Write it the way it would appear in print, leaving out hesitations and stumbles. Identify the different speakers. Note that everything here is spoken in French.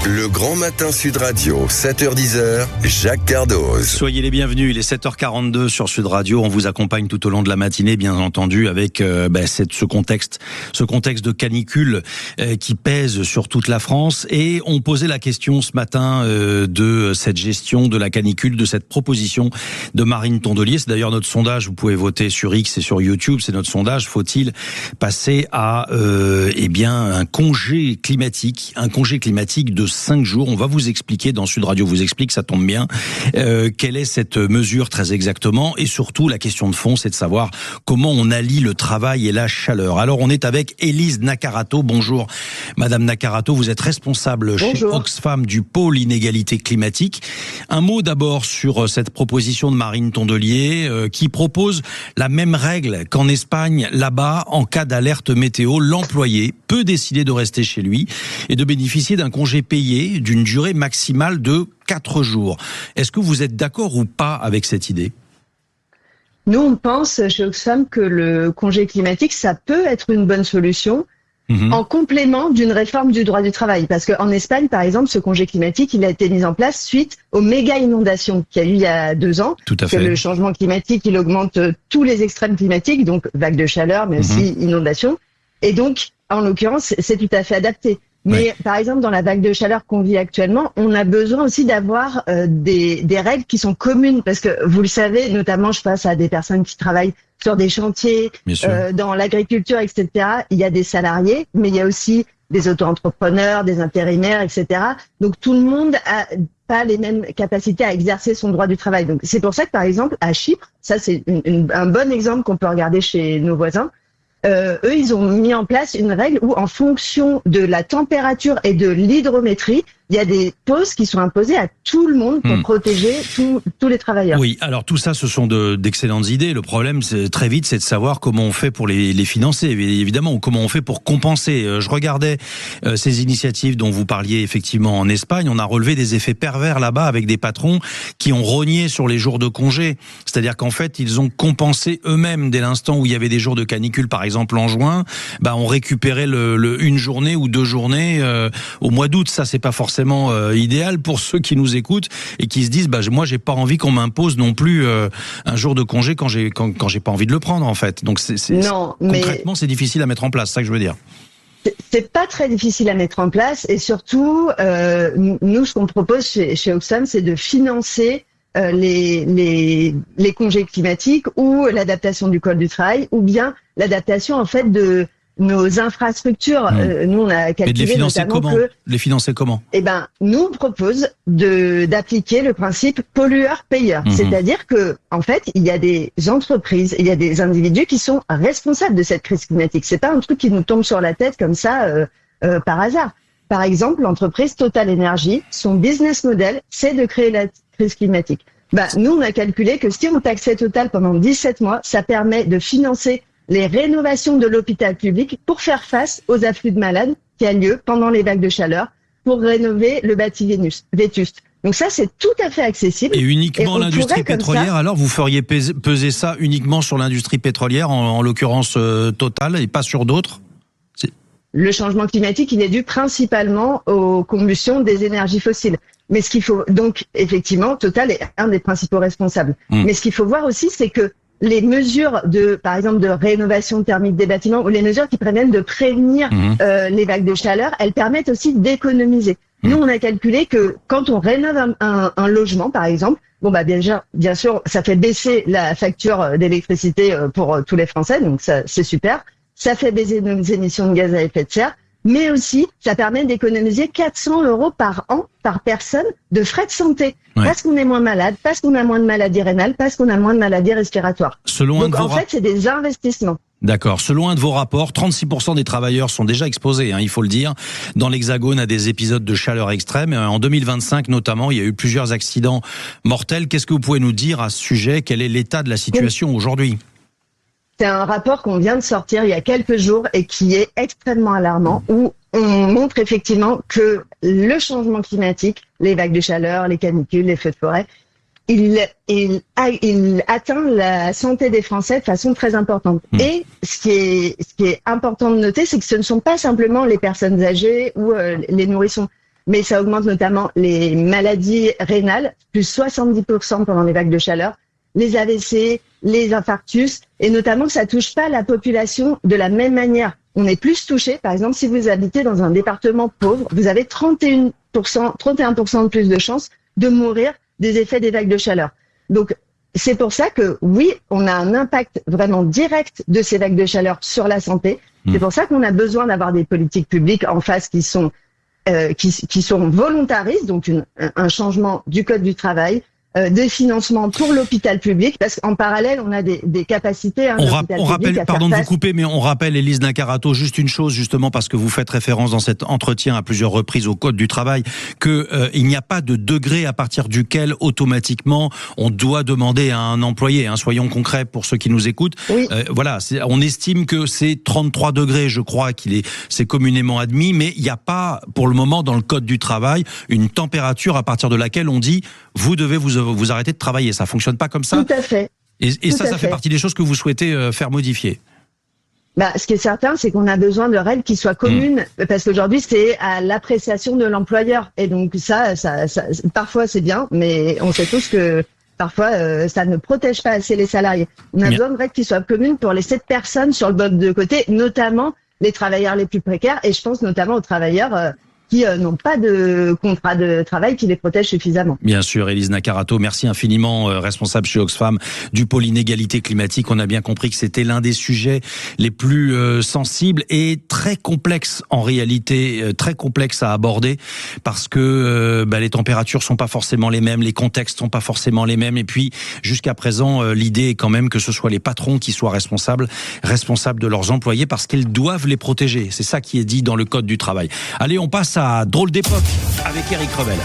Speaker 1: Le Grand Matin Sud Radio, 7h-10h, Jacques Cardoz.
Speaker 2: Soyez les bienvenus, il est 7h42 sur Sud Radio. On vous accompagne tout au long de la matinée, bien entendu, avec ce contexte de canicule qui pèse sur toute la France. Et on posait la question ce matin de cette gestion de la canicule, de cette proposition de Marine Tondelier. C'est d'ailleurs notre sondage, vous pouvez voter sur X et sur YouTube, c'est notre sondage. Faut-il passer à un congé climatique de 5 jours. On va vous expliquer, dans Sud Radio vous explique, ça tombe bien, quelle est cette mesure très exactement, et surtout la question de fond, c'est de savoir comment on allie le travail et la chaleur. Alors on est avec Élise Nakarato. Bonjour Madame Nakarato, vous êtes responsable chez Oxfam du pôle inégalité climatique. Un mot d'abord sur cette proposition de Marine Tondelier qui propose la même règle qu'en Espagne. Là-bas, en cas d'alerte météo, l'employé peut décider de rester chez lui et de bénéficier d'un congé payé d'une durée maximale de 4 jours. Est-ce que vous êtes d'accord ou pas avec cette idée ?
Speaker 3: Nous, on pense chez Oxfam que le congé climatique, ça peut être une bonne solution en complément d'une réforme du droit du travail. Parce qu'en Espagne, par exemple, ce congé climatique, il a été mis en place suite aux méga inondations qu'il y a eu il y a 2 ans.
Speaker 2: Tout à fait.
Speaker 3: Que le changement climatique, il augmente tous les extrêmes climatiques, donc vagues de chaleur, mais aussi inondations. Et donc, en l'occurrence, c'est tout à fait adapté. Mais par exemple, dans la vague de chaleur qu'on vit actuellement, on a besoin aussi d'avoir des règles qui sont communes. Parce que vous le savez, notamment je pense à des personnes qui travaillent sur des chantiers, dans l'agriculture, etc. Il y a des salariés, mais il y a aussi des auto-entrepreneurs, des intérimaires, etc. Donc tout le monde a pas les mêmes capacités à exercer son droit du travail. Donc c'est pour ça que par exemple, à Chypre, ça c'est un bon exemple qu'on peut regarder chez nos voisins, eux, ils ont mis en place une règle où, en fonction de la température et de l'hydrométrie, il y a des pauses qui sont imposées à tout le monde pour protéger tous les travailleurs. Oui,
Speaker 2: alors tout ça, ce sont d'excellentes idées. Le problème, très vite, c'est de savoir comment on fait pour les financer, évidemment, ou comment on fait pour compenser. Je regardais ces initiatives dont vous parliez effectivement en Espagne. On a relevé des effets pervers là-bas avec des patrons qui ont rogné sur les jours de congé. C'est-à-dire qu'en fait, ils ont compensé eux-mêmes dès l'instant où il y avait des jours de canicule, par exemple en juin. On récupérait une journée ou 2 journées au mois d'août. Ça, c'est pas forcément idéal pour ceux qui nous écoutent et qui se disent moi j'ai pas envie qu'on m'impose non plus un jour de congé quand j'ai pas envie de le prendre en fait. Donc concrètement c'est difficile à mettre en place, c'est ça que je veux dire.
Speaker 3: C'est pas très difficile à mettre en place et surtout nous ce qu'on propose chez Oxfam, c'est de financer les congés climatiques ou l'adaptation du code du travail ou bien l'adaptation en fait de nos infrastructures. Nous, on a calculé. Mais de les financer comment ? Les financer comment ? Nous, on propose d'appliquer le principe pollueur-payeur. C'est-à-dire que, en fait, il y a des entreprises, il y a des individus qui sont responsables de cette crise climatique. C'est pas un truc qui nous tombe sur la tête comme ça, par hasard. Par exemple, l'entreprise Total Energy, son business model, c'est de créer la crise climatique. Nous, on a calculé que si on taxait Total pendant 17 mois, ça permet de financer les rénovations de l'hôpital public pour faire face aux afflux de malades qui a lieu pendant les vagues de chaleur pour rénover le bâti vétuste. Donc ça, c'est tout à fait accessible.
Speaker 2: Et uniquement l'industrie pétrolière, alors vous feriez peser ça uniquement sur l'industrie pétrolière, en l'occurrence Total, et pas sur d'autres ?
Speaker 3: Le changement climatique, il est dû principalement aux combustions des énergies fossiles. Mais ce qu'il faut, donc effectivement, Total est un des principaux responsables. Mais ce qu'il faut voir aussi, c'est que les mesures par exemple, de rénovation thermique des bâtiments ou les mesures qui permettent de prévenir les vagues de chaleur, elles permettent aussi d'économiser. Nous, on a calculé que quand on rénove un logement, par exemple, bien sûr, ça fait baisser la facture d'électricité pour tous les Français, donc ça, c'est super. Ça fait baisser nos émissions de gaz à effet de serre. Mais aussi, ça permet d'économiser 400 € par an, par personne, de frais de santé. Parce qu'on est moins malade, parce qu'on a moins de maladies rénales, parce qu'on a moins de maladies respiratoires. Donc, en fait, c'est des investissements.
Speaker 2: D'accord. Selon un de vos rapports, 36% des travailleurs sont déjà exposés, il faut le dire, dans l'Hexagone à des épisodes de chaleur extrême. En 2025, notamment, il y a eu plusieurs accidents mortels. Qu'est-ce que vous pouvez nous dire à ce sujet ? Quel est l'état de la situation aujourd'hui ?
Speaker 3: C'est un rapport qu'on vient de sortir il y a quelques jours et qui est extrêmement alarmant, où on montre effectivement que le changement climatique, les vagues de chaleur, les canicules, les feux de forêt, il atteint la santé des Français de façon très importante. Et ce qui est important de noter, c'est que ce ne sont pas simplement les personnes âgées ou les nourrissons. mais ça augmente notamment les maladies rénales, plus 70% pendant les vagues de chaleur, les AVC, les infarctus, et notamment que ça touche pas la population de la même manière. On est plus touché. Par exemple, si vous habitez dans un département pauvre, vous avez 31% de plus de chances de mourir des effets des vagues de chaleur. Donc, c'est pour ça que oui, on a un impact vraiment direct de ces vagues de chaleur sur la santé. C'est pour ça qu'on a besoin d'avoir des politiques publiques en face qui sont volontaristes, donc un changement du code du travail, des financements pour l'hôpital public, parce qu'en parallèle, on a des capacités.
Speaker 2: On rappelle, pardon de vous couper, mais on rappelle, Élise Naccarato, juste une chose, justement, parce que vous faites référence dans cet entretien à plusieurs reprises au Code du travail, que il n'y a pas de degré à partir duquel, automatiquement, on doit demander à un employé, soyons concrets pour ceux qui nous écoutent.
Speaker 3: Oui.
Speaker 2: Voilà, on estime que c'est 33 degrés, je crois, c'est communément admis, mais il n'y a pas, pour le moment, dans le Code du travail, une température à partir de laquelle on dit, vous devez vous arrêtez de travailler. Ça fonctionne pas comme ça.
Speaker 3: Tout à fait.
Speaker 2: Et ça fait partie des choses que vous souhaitez faire modifier.
Speaker 3: Ce qui est certain, c'est qu'on a besoin de règles qui soient communes, parce qu'aujourd'hui, c'est à l'appréciation de l'employeur. Et donc ça, parfois c'est bien, mais on sait tous que parfois, ça ne protège pas assez les salariés. On a besoin de règles qui soient communes pour les 7 personnes sur le bord de côté, notamment les travailleurs les plus précaires, et je pense notamment aux travailleurs qui n'ont pas de contrat de travail qui les protège suffisamment.
Speaker 2: Bien sûr, Élise Naccarato, merci infiniment, responsable chez Oxfam du pôle inégalité climatique. On a bien compris que c'était l'un des sujets les plus sensibles et très complexes en réalité, très complexes à aborder, parce que les températures sont pas forcément les mêmes, les contextes sont pas forcément les mêmes, et puis jusqu'à présent, l'idée est quand même que ce soit les patrons qui soient responsables de leurs employés, parce qu'ils doivent les protéger. C'est ça qui est dit dans le Code du travail. Allez, on passe à Drôle d'époque avec Éric Revel.